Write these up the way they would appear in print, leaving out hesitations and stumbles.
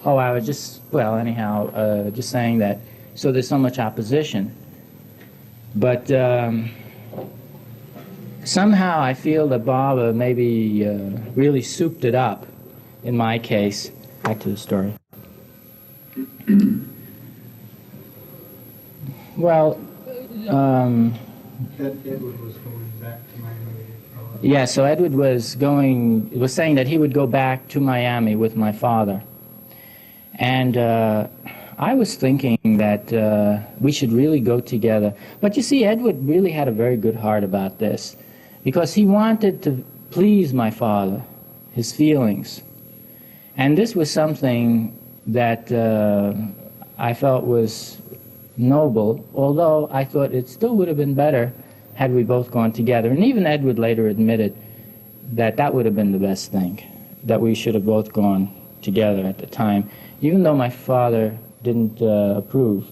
Oh, I was just, well, anyhow, just saying that, so there's so much opposition. But somehow I feel that Baba maybe really souped it up, in my case. Back to the story. Well, Edward was going back to Miami. Yeah, so Edward was saying that he would go back to Miami with my father. And I was thinking that we should really go together. But you see, Edward really had a very good heart about this, because he wanted to please my father, his feelings. And this was something that I felt was noble, although I thought it still would have been better had we both gone together. And even Edward later admitted that that would have been the best thing, that we should have both gone together at the time, even though my father didn't approve.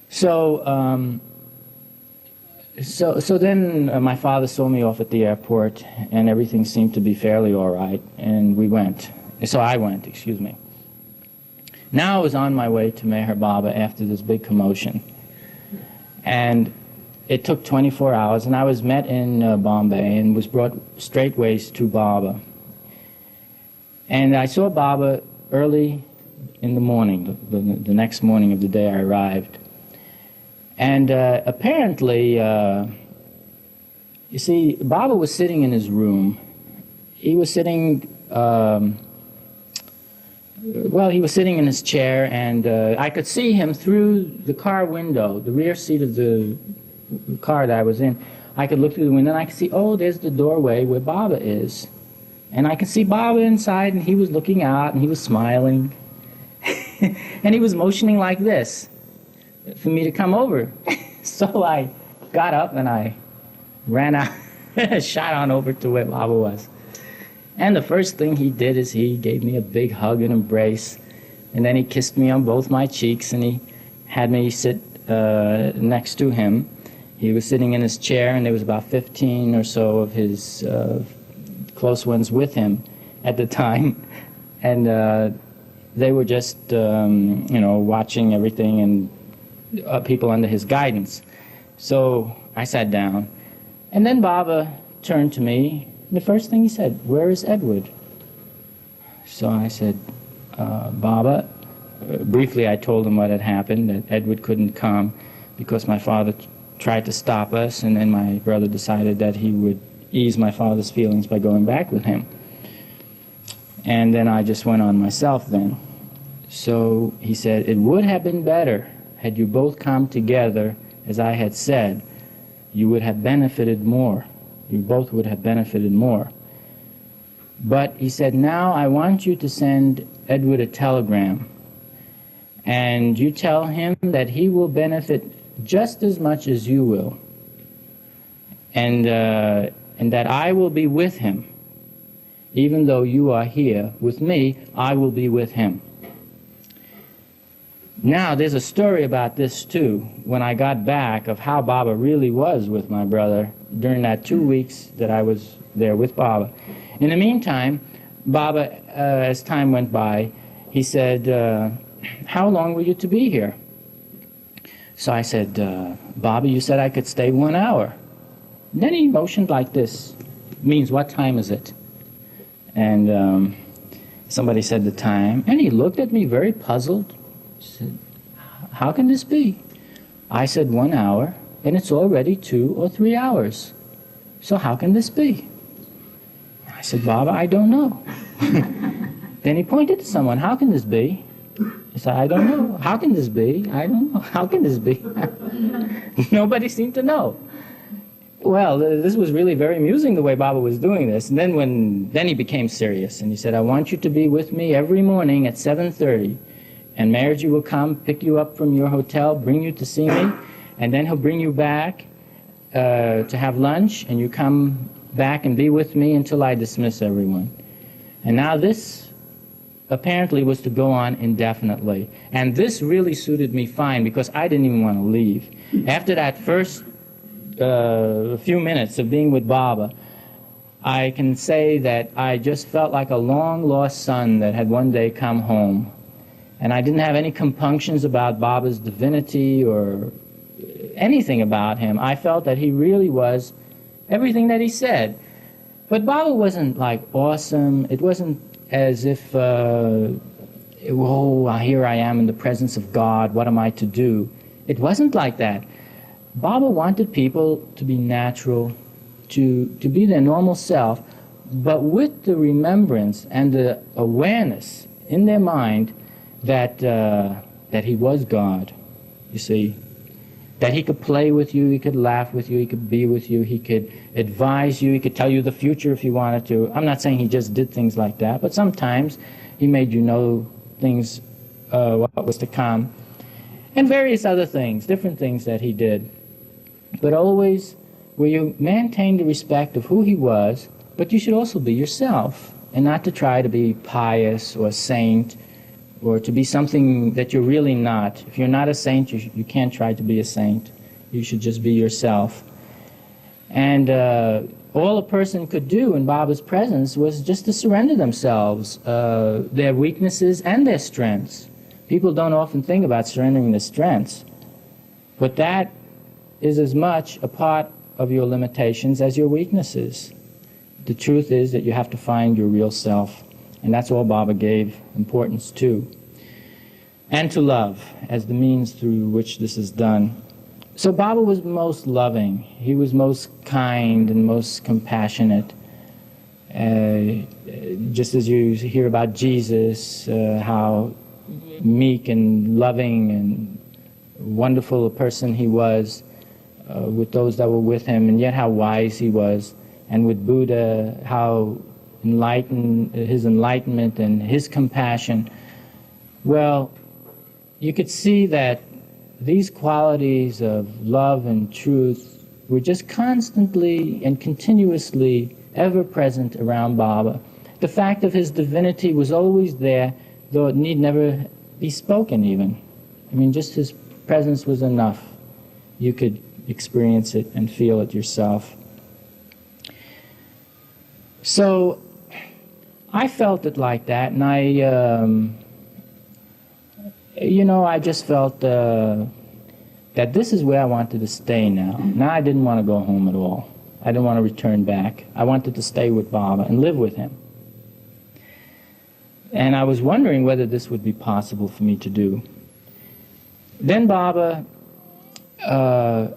So then my father saw me off at the airport, and everything seemed to be fairly all right, and we went. So I went, excuse me. Now I was on my way to Meher Baba after this big commotion. And it took 24 hours, and I was met in Bombay and was brought straightways to Baba. And I saw Baba early in the morning, the next morning of the day I arrived. And apparently, you see, Baba was sitting in his room. He was sitting, he was sitting in his chair, and I could see him through the car window, the rear seat of the car that I was in. I could look through the window, and I could see, oh, there's the doorway where Baba is. And I could see Baba inside, and he was looking out, and he was smiling. And he was motioning like this for me to come over. So I got up, and I ran out, shot on over to where Baba was. And the first thing he did is he gave me a big hug and embrace, and then he kissed me on both my cheeks, and he had me sit next to him. He was sitting in his chair, and there was about 15 or so of his close ones with him at the time, and they were just, watching everything and people under his guidance. So I sat down, and then Baba turned to me. The first thing he said, "Where is Edward?" So I said, "Baba," briefly I told him what had happened, that Edward couldn't come because my father tried to stop us, and then my brother decided that he would ease my father's feelings by going back with him. And then I just went on myself then. So he said, "It would have been better had you both come together, as I had said. You would have benefited more. You both would have benefited more. But," he said, "now I want you to send Edward a telegram, and you tell him that he will benefit just as much as you will, and that I will be with him. Even though you are here with me, I will be with him." Now, there's a story about this, too, when I got back, of how Baba really was with my brother during that 2 weeks that I was there with Baba. In the meantime, Baba, as time went by, he said, "How long were you to be here?" So I said, "Baba, you said I could stay 1 hour." And then he motioned like this. It means, "What time is it?" And somebody said the time, and he looked at me very puzzled. He said, "How can this be?" I said, 1 hour, and it's already 2 or 3 hours. So how can this be? I said, "Baba, I don't know." Then he pointed to someone. "How can this be?" He said, "I don't know." "How can this be?" "I don't know." "How can this be?" Nobody seemed to know. Well, this was really very amusing, the way Baba was doing this. And then he became serious, and he said, "I want you to be with me every morning at 7:30. And Meherji will come, pick you up from your hotel, bring you to see me, and then he'll bring you back to have lunch, and you come back and be with me until I dismiss everyone." And now this apparently was to go on indefinitely. And this really suited me fine, because I didn't even want to leave. After that first few minutes of being with Baba, I can say that I just felt like a long-lost son that had one day come home. And I didn't have any compunctions about Baba's divinity or anything about him. I felt that he really was everything that he said. But Baba wasn't like awesome. It wasn't as if, oh, here I am in the presence of God, what am I to do? It wasn't like that. Baba wanted people to be natural, to be their normal self, but with the remembrance and the awareness in their mind that he was God, you see. That he could play with you, he could laugh with you, he could be with you, he could advise you, he could tell you the future if he wanted to. I'm not saying he just did things like that, but sometimes he made you know things, what was to come. And various other things, different things that he did. But always where you maintain the respect of who he was, but you should also be yourself, and not to try to be pious or a saint, or to be something that you're really not. If you're not a saint, you can't try to be a saint. You should just be yourself. And all a person could do in Baba's presence was just to surrender themselves, their weaknesses and their strengths. People don't often think about surrendering their strengths, but that is as much a part of your limitations as your weaknesses. The truth is that you have to find your real self. And that's all Baba gave importance to. And to love as the means through which this is done. So Baba was most loving. He was most kind and most compassionate. Just as you hear about Jesus, how meek and loving and wonderful a person he was with those that were with him, and yet how wise he was. And with Buddha, how his enlightenment and his compassion. Well, you could see that these qualities of love and truth were just constantly and continuously ever present around Baba. The fact of his divinity was always there, though it need never be spoken even. I mean, just his presence was enough. You could experience it and feel it yourself. So I felt it like that, and I just felt that this is where I wanted to stay now. Now I didn't want to go home at all. I didn't want to return back. I wanted to stay with Baba and live with him. And I was wondering whether this would be possible for me to do. Then Baba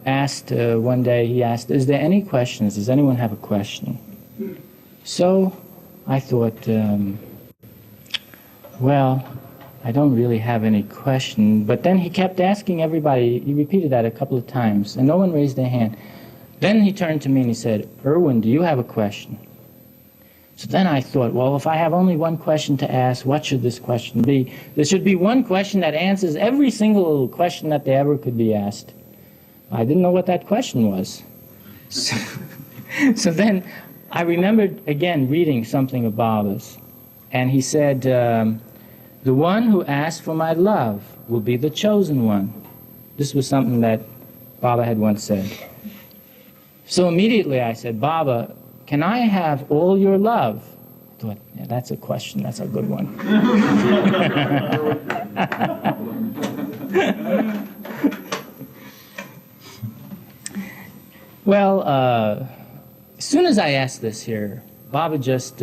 asked, one day he asked, is there any questions? Does anyone have a question? So I thought, well, I don't really have any question. But then he kept asking everybody, he repeated that a couple of times, and no one raised their hand. Then he turned to me and he said, Irwin, do you have a question? So then I thought, well, if I have only one question to ask, what should this question be? There should be one question that answers every single question that there ever could be asked. I didn't know what that question was. So then I remembered again reading something of Baba's, and he said, the one who asks for my love will be the chosen one. This was something that Baba had once said. So immediately I said, Baba, can I have all your love? I thought, yeah, that's a question, that's a good one. Well, as soon as I asked this here, Baba just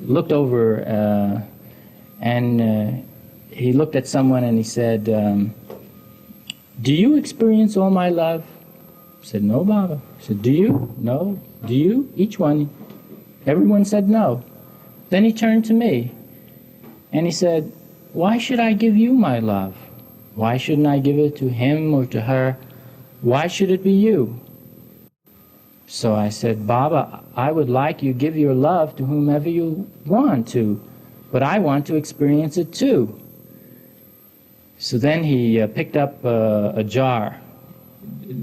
looked over and he looked at someone and he said, do you experience all my love? I said, no, Baba. I said, do you? No. Do you? Each one. Everyone said no. Then he turned to me and he said, why should I give you my love? Why shouldn't I give it to him or to her? Why should it be you? So I said, Baba, I would like you give your love to whomever you want to, but I want to experience it too. So then he picked up a jar,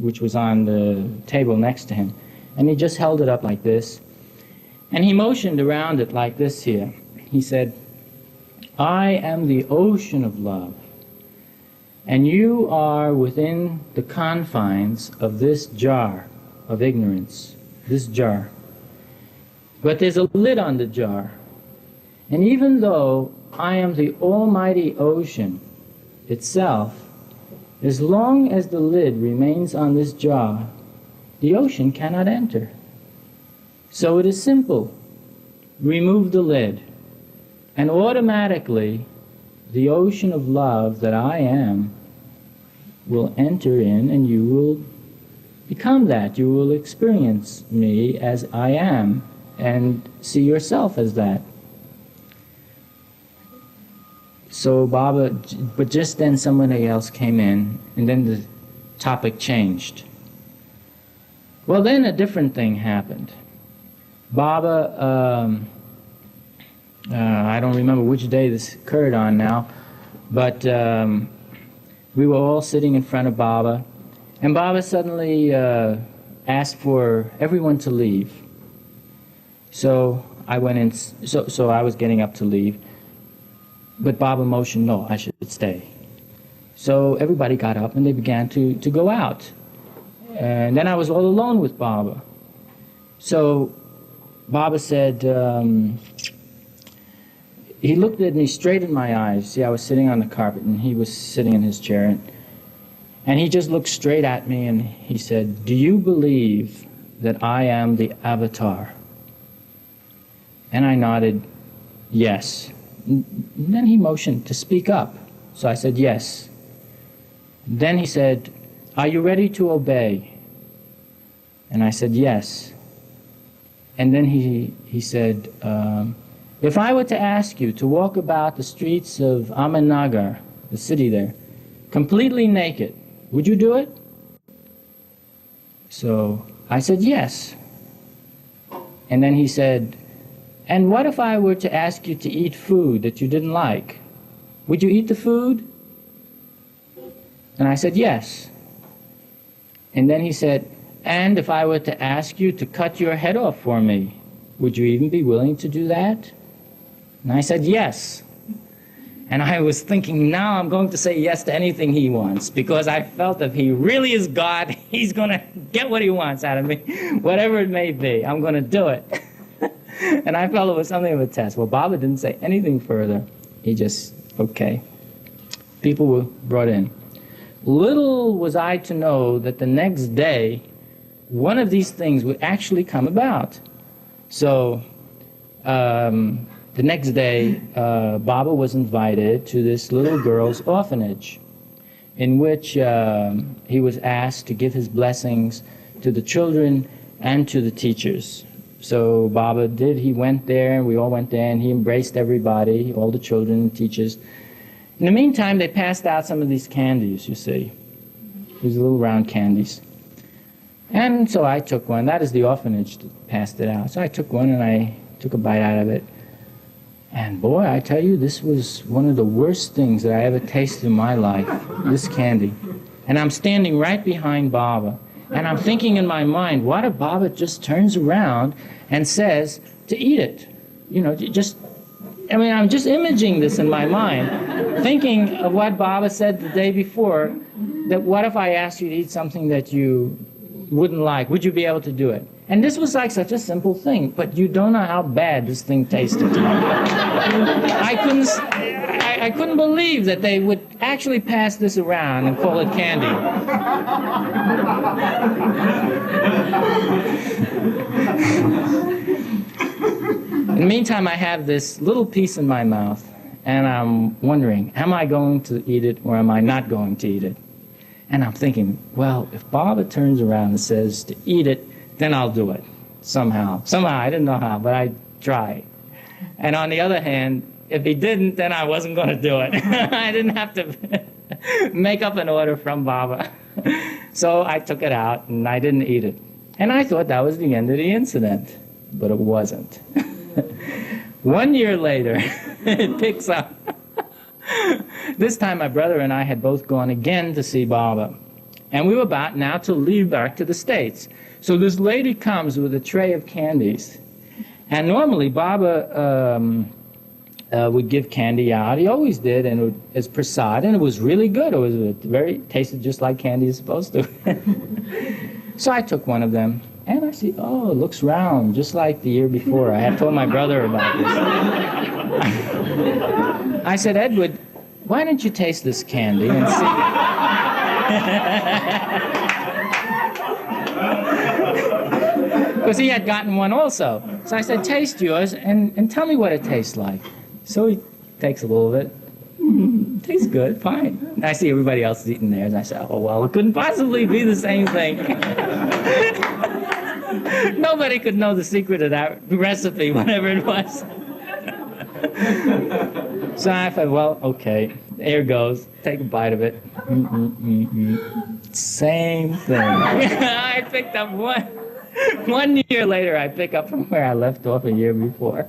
which was on the table next to him, and he just held it up like this, and he motioned around it like this here. He said, I am the ocean of love, and you are within the confines of this jar of ignorance, this jar. But there's a lid on the jar. And even though I am the almighty ocean itself, as long as the lid remains on this jar, the ocean cannot enter. So it is simple. Remove the lid, and automatically the ocean of love that I am will enter in, and you will become that. You will experience me as I am and see yourself as that. So Baba, but just then somebody else came in, and then the topic changed. Well, then a different thing happened. Baba, I don't remember which day this occurred on now, but we were all sitting in front of Baba, and Baba suddenly asked for everyone to leave. So I went in, so I was getting up to leave, but Baba motioned, no, I should stay. So everybody got up and they began to go out. And then I was all alone with Baba. So Baba said, he looked at me straight in my eyes. See, I was sitting on the carpet and he was sitting in his chair. And he just looked straight at me and he said, do you believe that I am the avatar? And I nodded, yes. And then he motioned to speak up. So I said, yes. Then he said, are you ready to obey? And I said, yes. And then he said, if I were to ask you to walk about the streets of Ahmednagar, the city there, completely naked, would you do it? So I said, yes. And then he said, and what if I were to ask you to eat food that you didn't like? Would you eat the food? And I said, yes. And then he said, and if I were to ask you to cut your head off for me, would you even be willing to do that? And I said, yes. And I was thinking, now I'm going to say yes to anything he wants, because I felt if he really is God, he's going to get what he wants out of me, whatever it may be. I'm going to do it. And I felt it was something of a test. Well, Baba didn't say anything further. He just, okay. People were brought in. Little was I to know that the next day, one of these things would actually come about. So the next day, Baba was invited to this little girl's orphanage, in which he was asked to give his blessings to the children and to the teachers. So Baba did, he went there, and we all went there, and he embraced everybody, all the children and teachers. In the meantime, they passed out some of these candies, you see, these little round candies. And so I took one. That is the orphanage that passed it out. So I took one and I took a bite out of it. And boy, I tell you, this was one of the worst things that I ever tasted in my life, this candy. And I'm standing right behind Baba. And I'm thinking in my mind, what if Baba just turns around and says to eat it? You know, just, I mean, I'm just imaging this in my mind, thinking of what Baba said the day before, that what if I asked you to eat something that you wouldn't like? Would you be able to do it? And this was like such a simple thing, but you don't know how bad this thing tasted. I couldn't believe that they would actually pass this around and call it candy. In the meantime, I have this little piece in my mouth, and I'm wondering, am I going to eat it or am I not going to eat it? And I'm thinking, well, if Baba turns around and says to eat it, then I'll do it, somehow. Somehow, I didn't know how, but I'd try. And on the other hand, if he didn't, then I wasn't going to do it. I didn't have to make up an order from Baba. So I took it out, and I didn't eat it. And I thought that was the end of the incident, but it wasn't. 1 year later, it picks up. This time my brother and I had both gone again to see Baba. And we were about now to leave back to the States. So this lady comes with a tray of candies. And normally Baba would give candy out. He always did, and it was as prasad, and it was really good. It was tasted just like candy is supposed to. So I took one of them, And I see, oh, it looks round, just like the year before. I had told my brother about this. I said, Edward, why don't you taste this candy and see? Because he had gotten one also. So I said, taste yours and tell me what it tastes like. So he takes a little bit. Tastes good, fine. And I see everybody else eating theirs, and I said, oh, well, it couldn't possibly be the same thing. Nobody could know the secret of that recipe, whatever it was. So I thought, well, okay, there goes. Take a bite of it. Same thing. I picked up one year later, I pick up from where I left off a year before.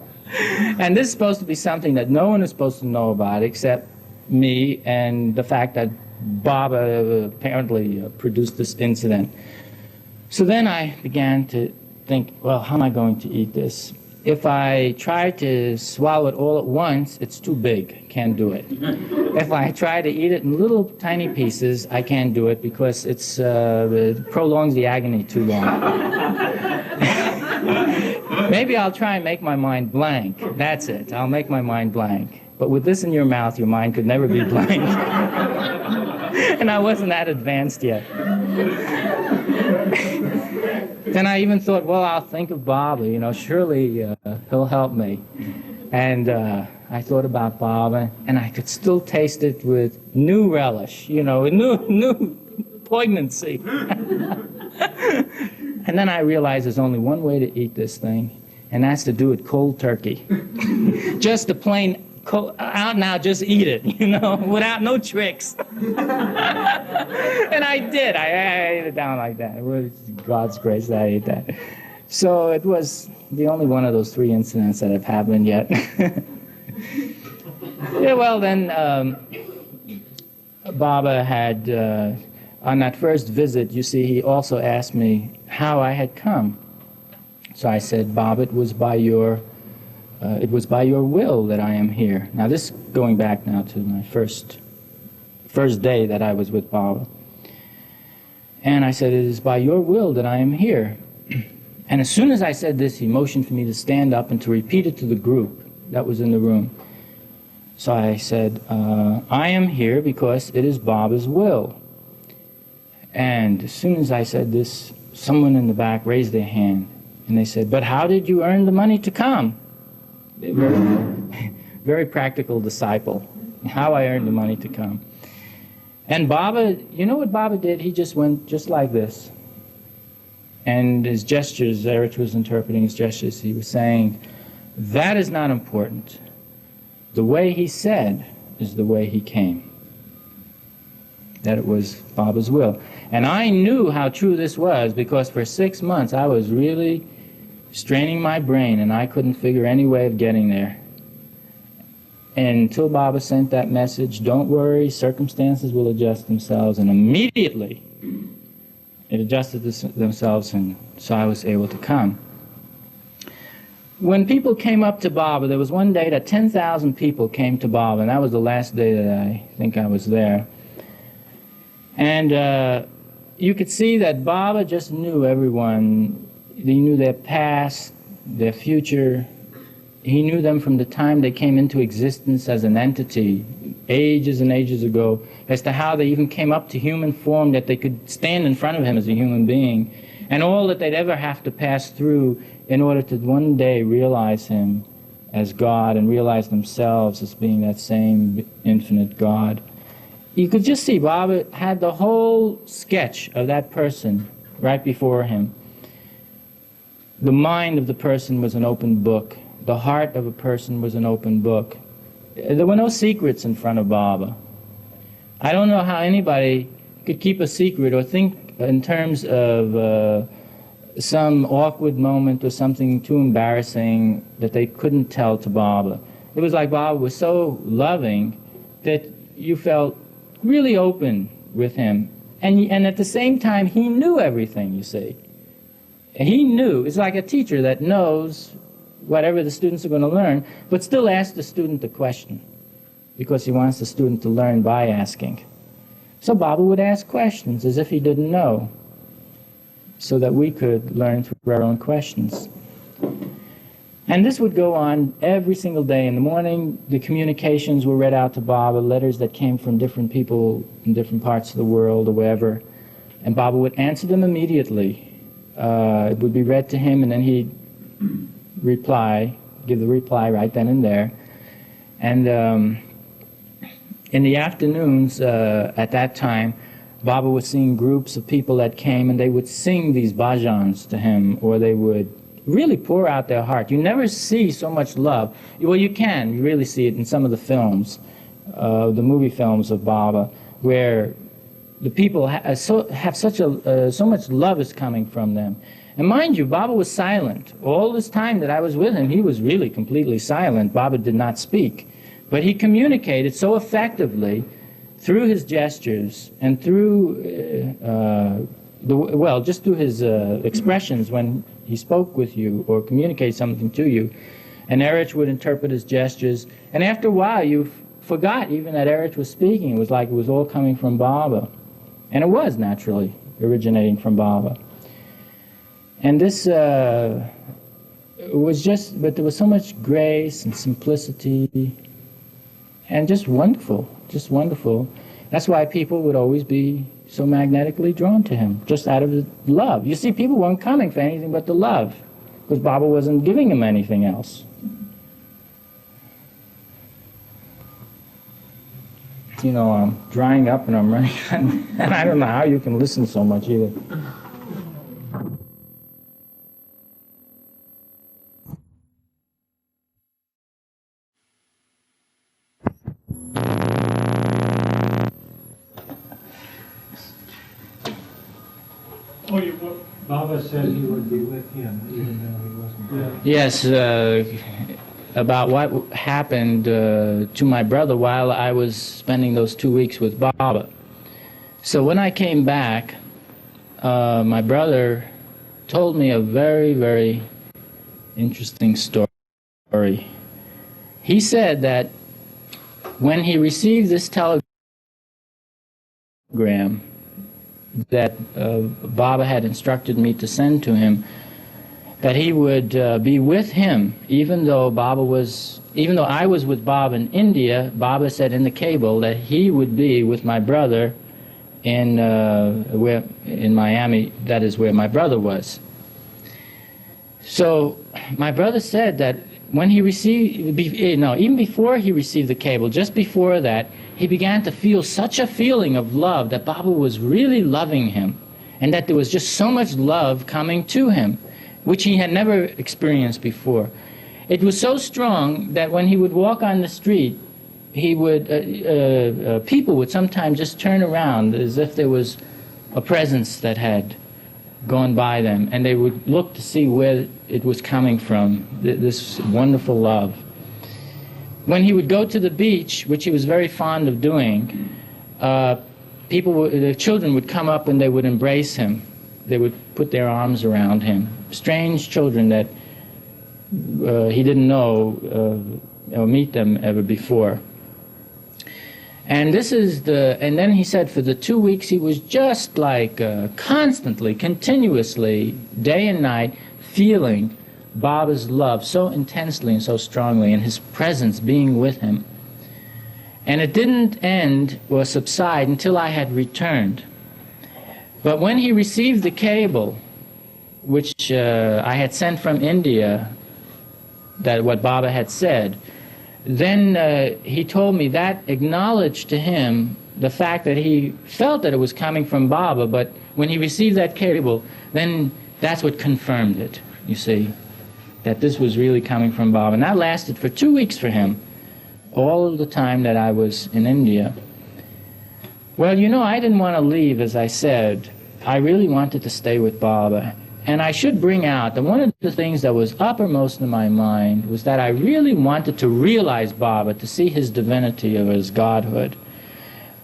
And this is supposed to be something that no one is supposed to know about except me and the fact that Baba apparently produced this incident. So then I began to think, well, how am I going to eat this? If I try to swallow it all at once, it's too big. Can't do it. If I try to eat it in little tiny pieces, I can't do it because it prolongs the agony too long. Maybe I'll try and make my mind blank. That's it. I'll make my mind blank. But with this in your mouth, your mind could never be blank. And I wasn't that advanced yet. Then I even thought, well, I'll think of Baba, you know, surely he'll help me. And I thought about Baba, and I could still taste it with new relish, you know, new poignancy. And then I realized there's only one way to eat this thing, and that's to do it cold turkey. Just the plain, out now, just eat it, you know, without no tricks. And I did. I ate it down like that. It was God's grace that I ate that. So it was the only one of those 3 incidents that have happened yet. Yeah, well, then Baba had, on that first visit, you see, he also asked me how I had come. So I said, Baba, it was by your will that I am here. Now this going back now to my first day that I was with Baba. And I said, it is by your will that I am here. And as soon as I said this, he motioned for me to stand up and to repeat it to the group that was in the room. So I said, I am here because it is Baba's will. And as soon as I said this, someone in the back raised their hand. And they said, but how did you earn the money to come? Very practical disciple. How I earned the money to come. And Baba, you know what Baba did? He just went just like this. And his gestures, Eric was interpreting his gestures, he was saying, that is not important. The way he said is the way he came. That it was Baba's will. And I knew how true this was because for 6 months I was really straining my brain and I couldn't figure any way of getting there. And until Baba sent that message, don't worry, circumstances will adjust themselves, and immediately it adjusted themselves, and so I was able to come. When people came up to Baba, there was one day that 10,000 people came to Baba, and that was the last day that I think I was there. And you could see that Baba just knew everyone. He knew their past, their future. He knew them from the time they came into existence as an entity, ages and ages ago, as to how they even came up to human form, that they could stand in front of him as a human being, and all that they'd ever have to pass through in order to one day realize him as God and realize themselves as being that same infinite God. You could just see Baba had the whole sketch of that person right before him. The mind of the person was an open book. The heart of a person was an open book. There were no secrets in front of Baba. I don't know how anybody could keep a secret or think in terms of some awkward moment or something too embarrassing that they couldn't tell to Baba. It was like Baba was so loving that you felt really open with him. And at the same time, he knew everything, you see. He knew. It's like a teacher that knows whatever the students are going to learn, but still asks the student a question because he wants the student to learn by asking. So Baba would ask questions as if he didn't know. so that we could learn through our own questions. And this would go on every single day. In the morning, the communications were read out to Baba, letters that came from different people in different parts of the world or wherever, and Baba would answer them immediately. It would be read to him, and then he'd reply, give the reply right then and there. And in the afternoons, at that time, Baba was seeing groups of people that came, and they would sing these bhajans to him, or they would really pour out their heart. You never see so much love. Well, you can. You really see it in some of the films, the movie films of Baba, where the people have so much love is coming from them. And mind you, Baba was silent. All this time that I was with him, he was really completely silent. Baba did not speak. But he communicated so effectively through his gestures and through, just through his expressions when he spoke with you or communicated something to you. And Erich would interpret his gestures. And after a while, you forgot even that Erich was speaking. It was like it was all coming from Baba. And it was naturally originating from Baba. And this was just, but there was so much grace and simplicity and just wonderful, just wonderful. That's why people would always be so magnetically drawn to him, just out of the love. You see, people weren't coming for anything but the love, because Baba wasn't giving them anything else. You know, I'm drying up and I'm running, and I don't know how you can listen so much either. Baba said he would be with him, even though he wasn't there. Yes, about what happened to my brother while I was spending those 2 weeks with Baba. So when I came back, my brother told me a very, very interesting story. He said that when he received this telegram that Baba had instructed me to send to him, that he would be with him, even though I was with Baba in India. Baba said in the cable that he would be with my brother in Miami. That is where my brother was. So my brother said that when he received, even before he received the cable, just before that, he began to feel such a feeling of love, that Baba was really loving him, and that there was just so much love coming to him, which he had never experienced before. It was so strong that when he would walk on the street, he would, people would sometimes just turn around as if there was a presence that had gone by them, and they would look to see where it was coming from, this wonderful love. When he would go to the beach, which he was very fond of doing, the children would come up and they would embrace him. They would put their arms around him. Strange children that he didn't know or meet them ever before. And then he said for the 2 weeks he was just like constantly, continuously, day and night, feeling Baba's love so intensely and so strongly, and his presence being with him. And it didn't end or subside until I had returned. But when he received the cable, which I had sent from India, that what Baba had said, then he told me that acknowledged to him the fact that he felt that it was coming from Baba, but when he received that cable, then that's what confirmed it, you see, that this was really coming from Baba. And that lasted for 2 weeks for him, all of the time that I was in India. Well, you know, I didn't want to leave, as I said. I really wanted to stay with Baba. And I should bring out that one of the things that was uppermost in my mind was that I really wanted to realize Baba, to see his divinity or his godhood.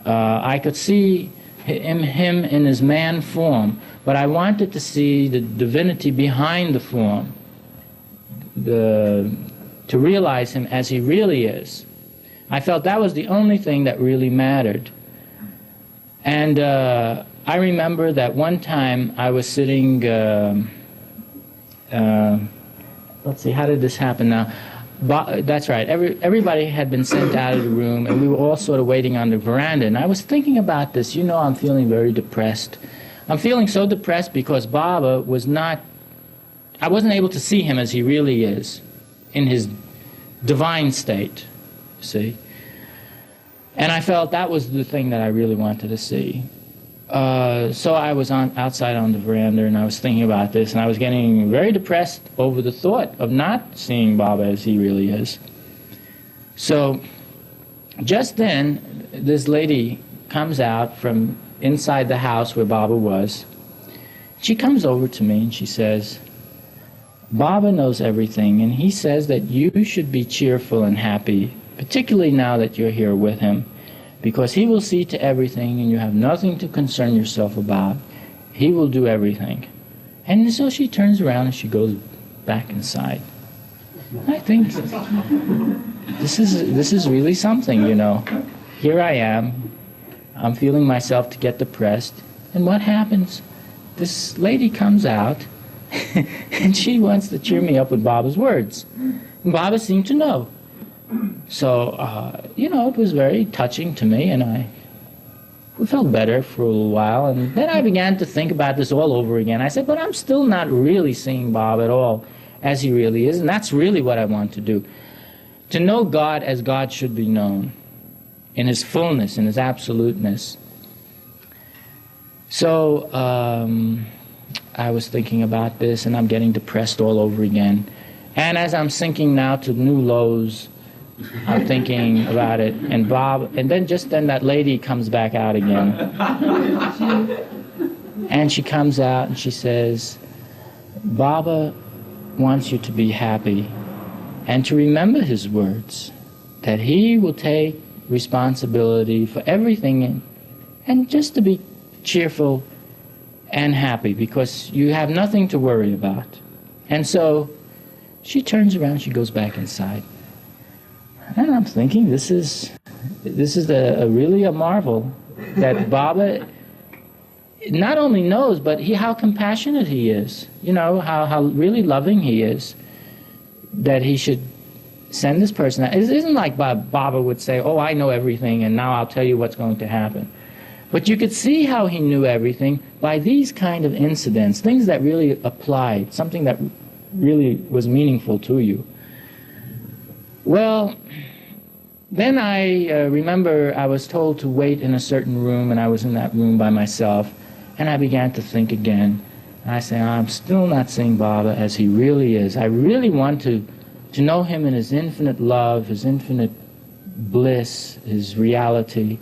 I could see him in his man form, but I wanted to see the divinity behind the form, to realize him as he really is. I felt that was the only thing that really mattered. And I remember that one time I was sitting, let's see, how did this happen now? That's right, everybody had been sent out of the room, and we were all sort of waiting on the veranda. And I was thinking about this. You know, I'm feeling very depressed. I'm feeling so depressed because Baba was not, I wasn't able to see him as he really is, in his divine state, see? And I felt that was the thing that I really wanted to see. So I was outside on the veranda, and I was thinking about this, and I was getting very depressed over the thought of not seeing Baba as he really is. So just then, this lady comes out from inside the house where Baba was. She comes over to me and she says, Baba knows everything, and he says that you should be cheerful and happy, particularly now that you're here with him, because he will see to everything and you have nothing to concern yourself about. He will do everything. And so she turns around and she goes back inside. I think this is really something, you know. Here I am. I'm feeling myself to get depressed. And what happens? This lady comes out and she wants to cheer me up with Baba's words. And Baba seemed to know. So, you know, it was very touching to me, and we felt better for a little while. And then I began to think about this all over again. I said, but I'm still not really seeing Bob at all as he really is, and that's really what I want to do. To know God as God should be known, in his fullness, in his absoluteness. So, I was thinking about this, and I'm getting depressed all over again. And as I'm sinking now to new lows, I'm thinking about it, and then just then that lady comes back out again. And she comes out and she says, Baba wants you to be happy and to remember his words, that he will take responsibility for everything, and just to be cheerful and happy because you have nothing to worry about. And so she turns around, she goes back inside. And I'm thinking, this is really a marvel that Baba not only knows, but how compassionate he is. You know, how really loving he is, that he should send this person out. It isn't like Baba would say, oh, I know everything, and now I'll tell you what's going to happen. But you could see how he knew everything by these kind of incidents, things that really applied, something that really was meaningful to you. Well, then I remember I was told to wait in a certain room, and I was in that room by myself, and I began to think again. And I said, I'm still not seeing Baba as he really is. I really want to know him in his infinite love, his infinite bliss, his reality,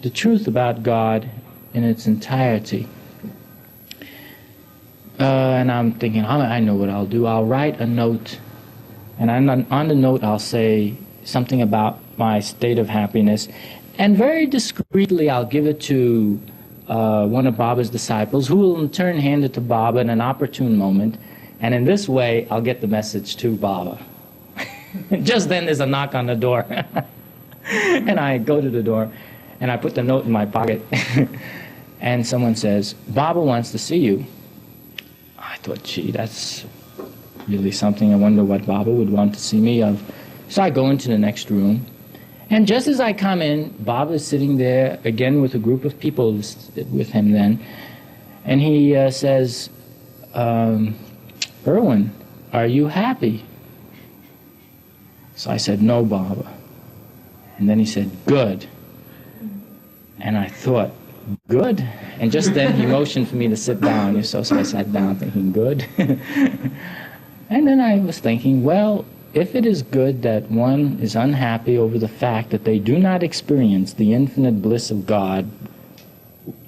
the truth about God in its entirety. And I'm thinking, I know what I'll do. I'll write a note. And on the note, I'll say something about my state of happiness. And very discreetly, I'll give it to one of Baba's disciples, who will in turn hand it to Baba in an opportune moment. And in this way, I'll get the message to Baba. Just then, there's a knock on the door. And I go to the door, and I put the note in my pocket. And someone says, Baba wants to see you. I thought, gee, that's really something. I wonder what Baba would want to see me of. So I go into the next room, and just as I come in, Baba is sitting there again with a group of people with him then, and he says, Irwin, are you happy? So I said, no, Baba. And then he said, good. And I thought, good? And just then he motioned for me to sit down, so I sat down thinking, good. And then I was thinking, well, if it is good that one is unhappy over the fact that they do not experience the infinite bliss of God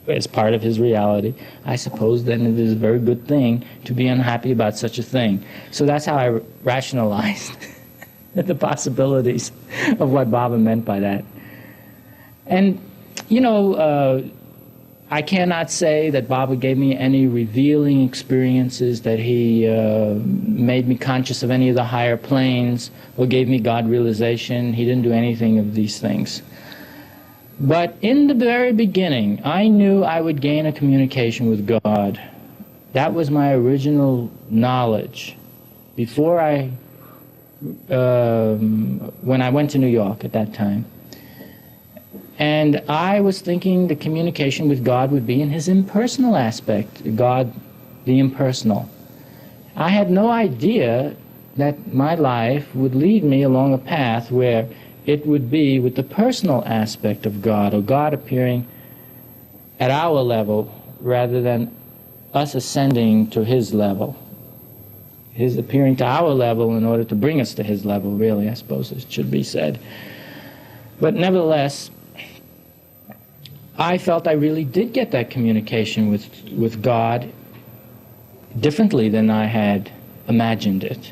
as part of his reality, I suppose then it is a very good thing to be unhappy about such a thing. So that's how I rationalized the possibilities of what Baba meant by that. And, you know, I cannot say that Baba gave me any revealing experiences, that he made me conscious of any of the higher planes, or gave me God realization. He didn't do anything of these things. But in the very beginning, I knew I would gain a communication with God. That was my original knowledge. Before when I went to New York at that time. And I was thinking the communication with God would be in his impersonal aspect, God the impersonal. I had no idea that my life would lead me along a path where it would be with the personal aspect of God, or God appearing at our level rather than us ascending to his level. His appearing to our level in order to bring us to his level, really, I suppose it should be said. But nevertheless, I felt I really did get that communication with God differently than I had imagined it.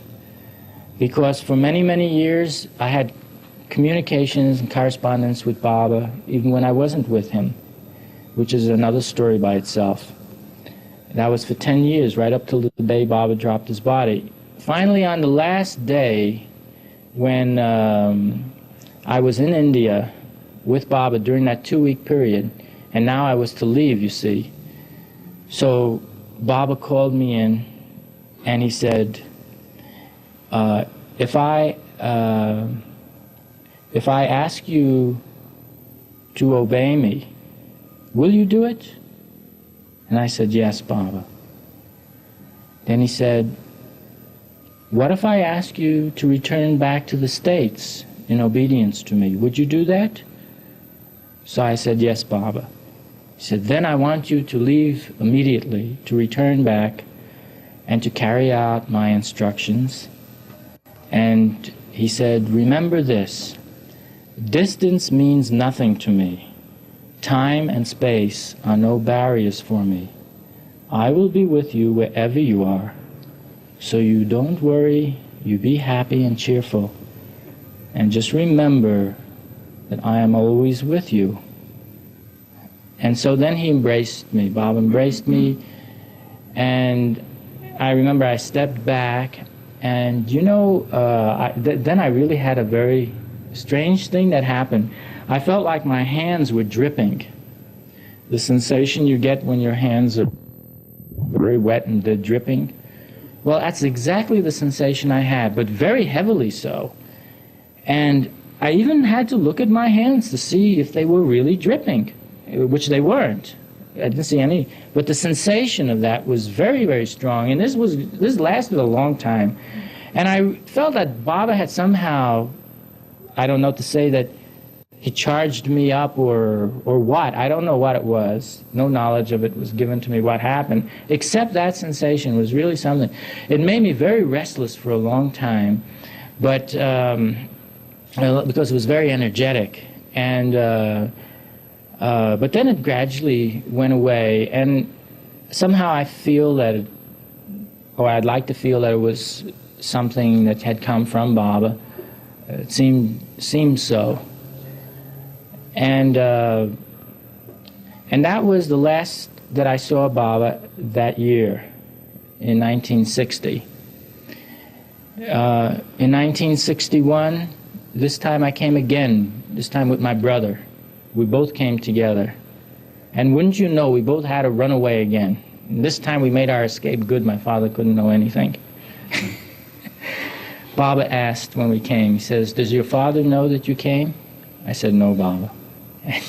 Because for many, many years, I had communications and correspondence with Baba, even when I wasn't with him, which is another story by itself. That was for 10 years, right up till the day Baba dropped his body. Finally, on the last day, when I was in India with Baba during that 2-week period, and now I was to leave, you see. So Baba called me in, and he said, if I ask you to obey me, will you do it? And I said, yes, Baba. Then he said, what if I ask you to return back to the States in obedience to me? Would you do that? So I said, yes, Baba. He said, then I want you to leave immediately, to return back and to carry out my instructions. And he said, remember this, distance means nothing to me. Time and space are no barriers for me. I will be with you wherever you are. So you don't worry, you be happy and cheerful. And just remember that I am always with you. And so then he embraced me. Bob embraced me. And I remember I stepped back. And you know, then I really had a very strange thing that happened. I felt like my hands were dripping. The sensation you get when your hands are very wet and they're dripping. Well, that's exactly the sensation I had, but very heavily so. And I even had to look at my hands to see if they were really dripping, which they weren't. I didn't see any, but the sensation of that was very, very strong. And this lasted a long time. And I felt that Baba had somehow, I don't know to say that he charged me up or what. I don't know what it was. No knowledge of it was given to me what happened, except that sensation was really something. It made me very restless for a long time, but because it was very energetic. And but then it gradually went away, and somehow I feel that it, or I'd like to feel that it was something that had come from Baba. It seemed so. And that was the last that I saw Baba that year, in 1960. In 1961, this time I came again, this time with my brother. We both came together. And wouldn't you know, we both had to run away again. And this time we made our escape good. My father couldn't know anything. Baba asked when we came, he says, does your father know that you came? I said, no, Baba. And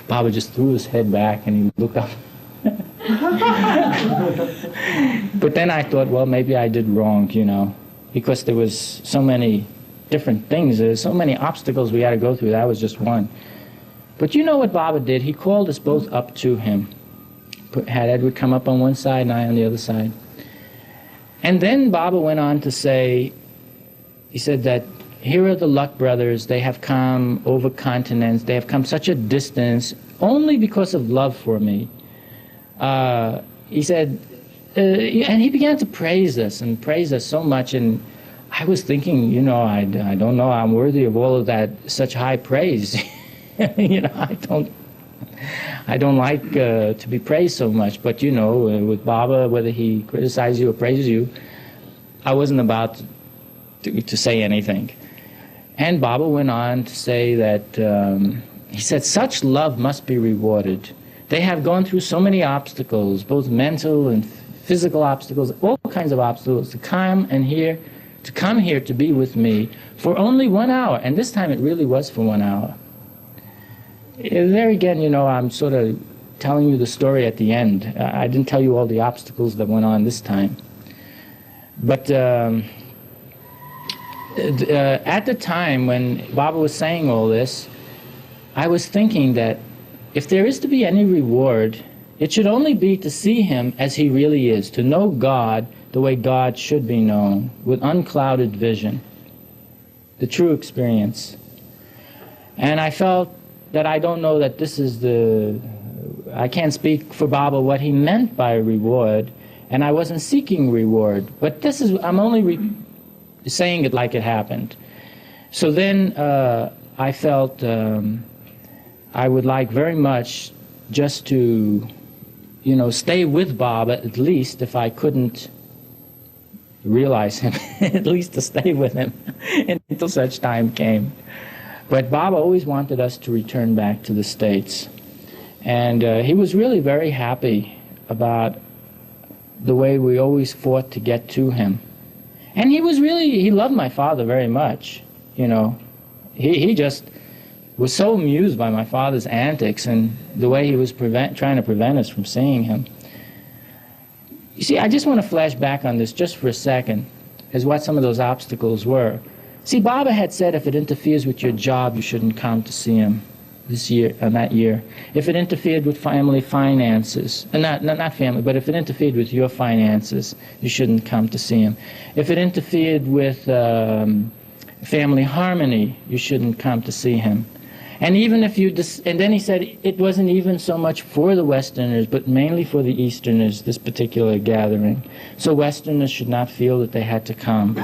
Baba just threw his head back and he looked up. But then I thought, well, maybe I did wrong, you know, because there was so many different things. There's so many obstacles we had to go through. That was just one. But you know what Baba did? He called us both up to him. Had Edward come up on one side and I on the other side. And then Baba went on to say, he said that here are the Luck brothers. They have come over continents. They have come such a distance only because of love for me. He said, and he began to praise us and praise us so much. And I was thinking, you know, I don't know I'm worthy of all of that, such high praise. You know, I don't like to be praised so much. But, you know, with Baba, whether he criticizes you or praises you, I wasn't about to say anything. And Baba went on to say that He said, such love must be rewarded. They have gone through so many obstacles, both mental and physical obstacles, all kinds of obstacles, to come here to be with me for only 1 hour. And this time it really was for 1 hour. There again, you know, I'm sort of telling you the story at the end. I didn't tell you all the obstacles that went on this time. But at the time when Baba was saying all this, I was thinking that if there is to be any reward, it should only be to see him as he really is, to know God the way God should be known, with unclouded vision, the true experience. And I felt that I don't know that this is I can't speak for Baba what he meant by reward, and I wasn't seeking reward. But I'm only saying it like it happened. So then I felt I would like very much just to, you know, stay with Baba, at least if I couldn't realize him, at least to stay with him until such time came. But Baba always wanted us to return back to the States. And he was really very happy about the way we always fought to get to him. And he loved my father very much, you know. He just was so amused by my father's antics and the way he was trying to prevent us from seeing him. You see, I just want to flash back on this just for a second, as what some of those obstacles were. See, Baba had said if it interferes with your job, you shouldn't come to see him that year. If it interfered with family finances, not family, but if it interfered with your finances, you shouldn't come to see him. If it interfered with family harmony, you shouldn't come to see him. And even if and then he said it wasn't even so much for the Westerners, but mainly for the Easterners, this particular gathering. So Westerners should not feel that they had to come.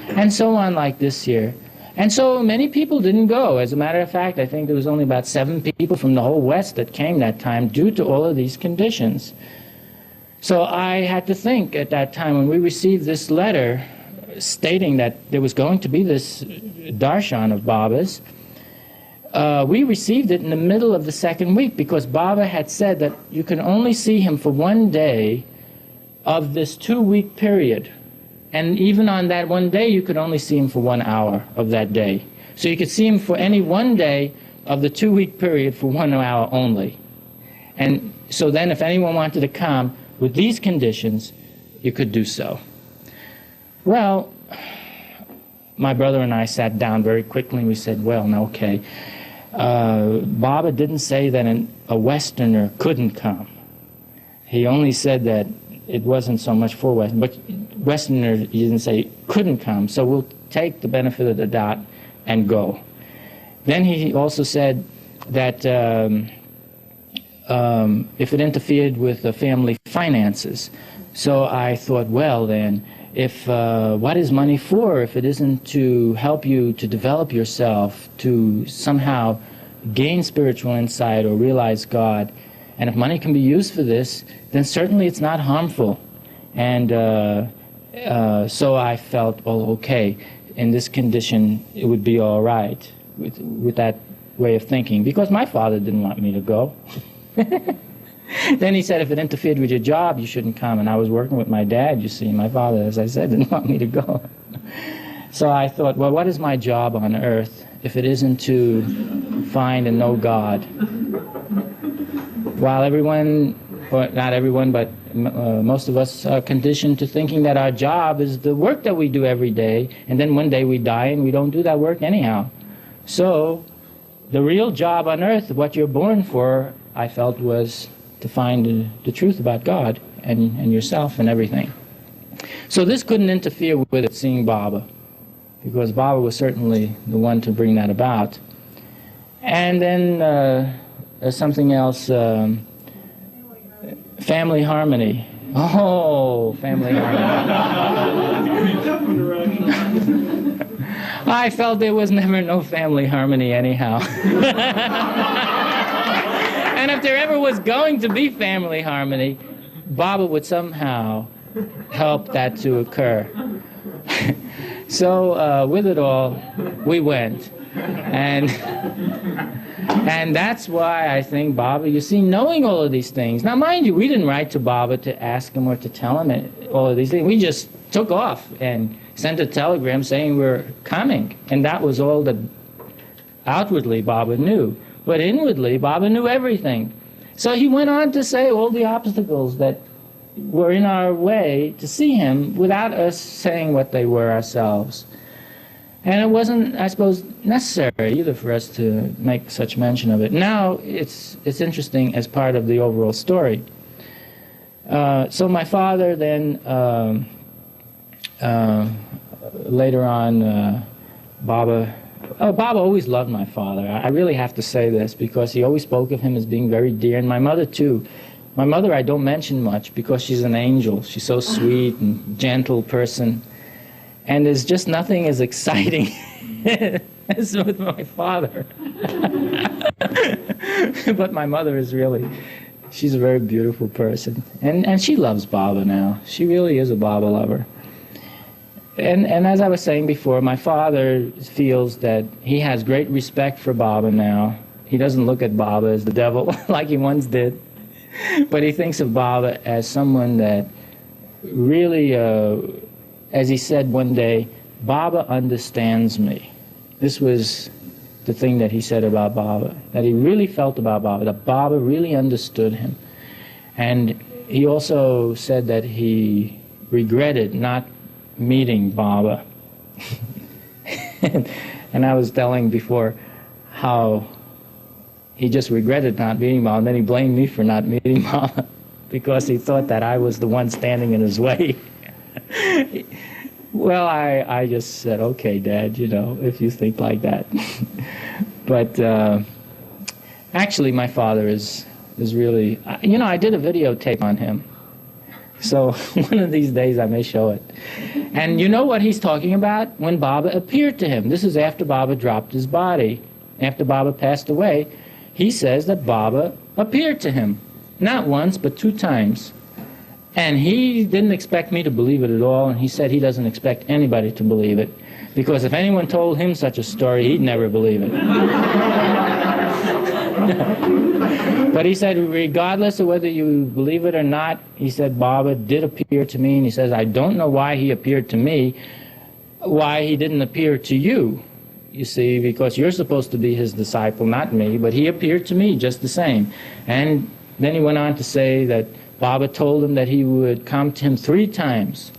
And so on like this year. And so many people didn't go. As a matter of fact, I think there was only about 7 people from the whole West that came that time due to all of these conditions. So I had to think at that time when we received this letter stating that there was going to be this darshan of Baba's, we received it in the middle of the 2nd week because Baba had said that you can only see him for 1 day of this 2-week period. And even on that 1 day, you could only see him for 1 hour of that day. So you could see him for any 1 day of the 2-week period for 1 hour only. And so then if anyone wanted to come with these conditions, you could do so. Well, my brother and I sat down very quickly and we said, well, no, okay. Baba didn't say that a Westerner couldn't come. He only said that it wasn't so much for Western, but Westerner, he didn't say couldn't come, so we'll take the benefit of the doubt and go. Then he also said that if it interfered with the family finances. So I thought, well then, if what is money for if it isn't to help you to develop yourself, to somehow gain spiritual insight or realize God? And if money can be used for this, then certainly it's not harmful. And so I felt, well, okay, in this condition it would be all right with that way of thinking, because my father didn't want me to go. Then he said if it interfered with your job, you shouldn't come. And I was working with my dad, you see. My father, as I said, didn't want me to go. So I thought, well, what is my job on earth if it isn't to find and know God? While everyone, or not everyone, but most of us are conditioned to thinking that our job is the work that we do every day, and then one day we die and we don't do that work anyhow. So the real job on earth, what you're born for, I felt, was to find the truth about God and yourself and everything. So this couldn't interfere with it, seeing Baba, because Baba was certainly the one to bring that about. And then there's something else, family harmony. Oh, family harmony. I felt there was never no family harmony anyhow. And if there ever was going to be family harmony, Baba would somehow help that to occur. So with it all, we went. And and that's why I think Baba, you see, knowing all of these things. Now, mind you, we didn't write to Baba to ask him or to tell him all of these things. We just took off and sent a telegram saying we're coming. And that was all that outwardly Baba knew. But inwardly, Baba knew everything. So he went on to say all the obstacles that were in our way to see him without us saying what they were ourselves. And it wasn't, I suppose, necessary either for us to make such mention of it. Now it's interesting as part of the overall story. So my father then, later on, Baba always loved my father. I really have to say this because he always spoke of him as being very dear, and my mother too. My mother I don't mention much because she's an angel. She's so sweet and gentle person. And there's just nothing as exciting as with my father. But my mother is really, she's a very beautiful person. And she loves Baba now. She really is a Baba lover. And as I was saying before, my father feels that he has great respect for Baba now. He doesn't look at Baba as the devil like he once did. But he thinks of Baba as someone that really, as he said one day, Baba understands me. This was the thing that he said about Baba, that he really felt about Baba, that Baba really understood him. And he also said that he regretted not meeting Baba. And I was telling before how he just regretted not meeting Baba, and then he blamed me for not meeting Baba because he thought that I was the one standing in his way. Well, I just said, okay, Dad, you know, if you think like that. But actually, my father is really, you know, I did a videotape on him. So one of these days I may show it. And you know what he's talking about? When Baba appeared to him. This is after Baba dropped his body. After Baba passed away, he says that Baba appeared to him. Not once, but 2 times. And he didn't expect me to believe it at all, and he said he doesn't expect anybody to believe it, because if anyone told him such a story, he'd never believe it. But he said, regardless of whether you believe it or not, he said, Baba did appear to me, and he says, I don't know why he appeared to me, why he didn't appear to you, you see, because you're supposed to be his disciple, not me, but he appeared to me just the same. And then he went on to say that Baba told him that he would come to him 3 times,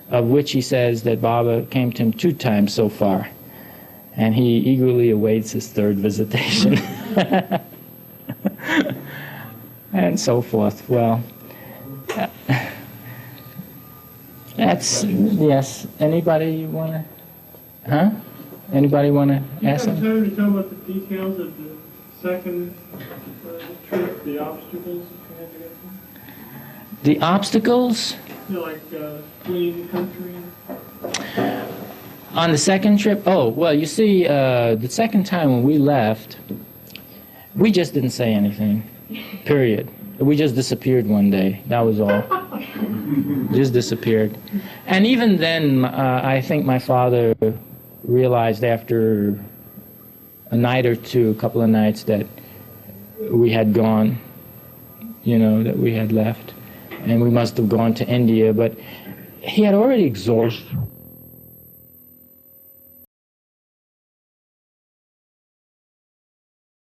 of which he says that Baba came to him 2 times so far. And he eagerly awaits his 3rd visitation. And so forth. Well, that's, yes. Anybody want to, huh? Anybody want to ask Do you have something? time to tell about the details of the second trip, the obstacles that you had to get through? The obstacles? You know, like fleeing the country? On the second trip? Oh, well, you see, the second time when we left, we just didn't say anything, period. We just disappeared one day, that was all. Just disappeared. And even then, I think my father realized after a night or 2, a couple of nights, that we had gone, you know, that we had left. And we must have gone to India, but he had already exhausted